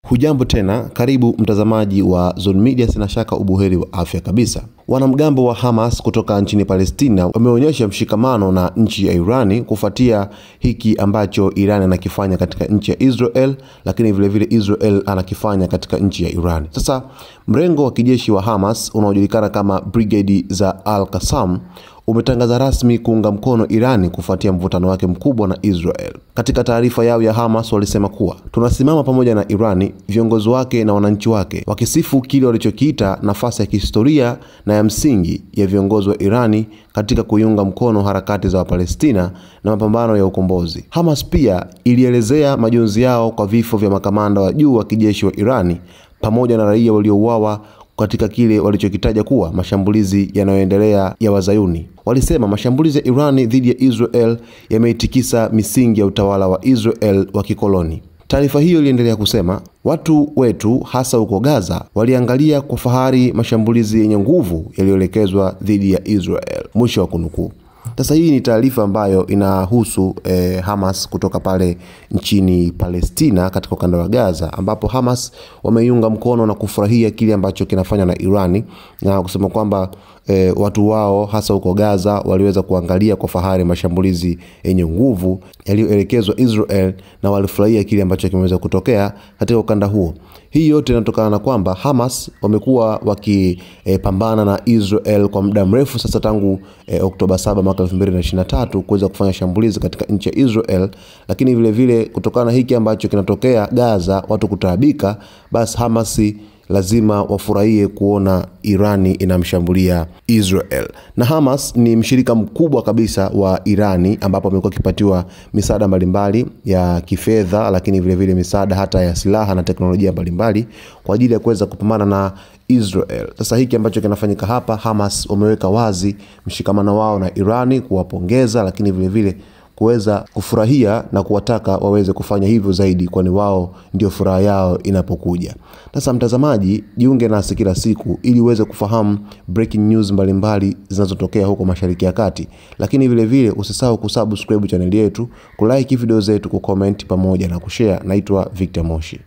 Hujambo tena, karibu mtazamaji wa Zone Media, sina shaka ubuheri wa afya kabisa. Wanamgambo wa Hamas kutoka nchini Palestina wameonyesha mshikamano na nchi ya Irani kufuatia hiki ambacho Iran anakifanya katika nchi ya Israel, lakini vile vile Israel anakifanya katika nchi ya Iran. Sasa mrengo wa kijeshi wa Hamas unaojulikana kama Brigade za Al-Qassam umetangaza rasmi kuunga mkono Irani kufuatia mvutano wake mkubwa na Israel. Katika taarifa yao ya Hamas walisema kuwa tunasimama pamoja na Irani, viongozi wake na wananchi wake, wakisifu kile walichokiita nafasi ya kihistoria na ya msingi ya viongozi wa Irani katika kuiunga mkono harakati za Wapalestina na mapambano ya ukombozi. Hamas pia ilielezea majonzi yao kwa vifo vya makamanda wa juu wa kijeshi wa Irani pamoja na raia waliouawa katika kile walichokitaja kuwa mashambulizi yanayoendelea ya Wazayuni. Walisema mashambulizi ya Irani dhidi ya Israel yameitikisa misingi ya utawala wa Israel wa kikoloni. Taarifa hiyo iliendelea kusema, watu wetu hasa huko Gaza waliangalia kwa fahari mashambulizi yenye nguvu yaliyoelekezwa dhidi ya Israel. Mwisho wa kunukuu. Sasa hii ni taarifa ambayo inahusu Hamas kutoka pale nchini Palestina katika ukanda wa Gaza, ambapo Hamas wameiunga mkono na kufurahia kile ambacho kinafanywa na Irani na kusema kwamba watu wao hasa huko Gaza waliweza kuangalia kwa fahari mashambulizi yenye nguvu yaliyoelekezwa Israel na walifurahia kile ambacho kimeweza kutokea katika ukanda huo. Hii yote inatokana na kwamba Hamas wamekuwa wakipambana na Israel kwa muda mrefu sasa, tangu Oktoba 7 mwaka 2023 kuweza kufanya shambulizi katika nchi ya Israel, lakini vile vile kutokana na hiki ambacho kinatokea Gaza, watu kutaabika, basi Hamas lazima wafurahie kuona Irani inamshambulia Israel. Na Hamas ni mshirika mkubwa kabisa wa Irani, ambapo amekuwa akipatiwa misaada mbalimbali ya kifedha, lakini vile vile misaada hata ya silaha na teknolojia mbalimbali kwa ajili ya kuweza kupambana na Israel. Sasa hiki ambacho kinafanyika hapa, Hamas wameweka wazi mshikamano wao na Irani, kuwapongeza, lakini vile vile kuweza kufurahia na kuwataka waweze kufanya hivyo zaidi, kwani wao ndio furaha yao inapokuja. Sasa mtazamaji, jiunge nasi kila siku ili uweze kufahamu breaking news mbalimbali zinazotokea huko Mashariki ya Kati, lakini vile vile usisahau kusubscribe channel yetu, kulike video zetu, kucomment pamoja na kushare. Naitwa Victor Moshi.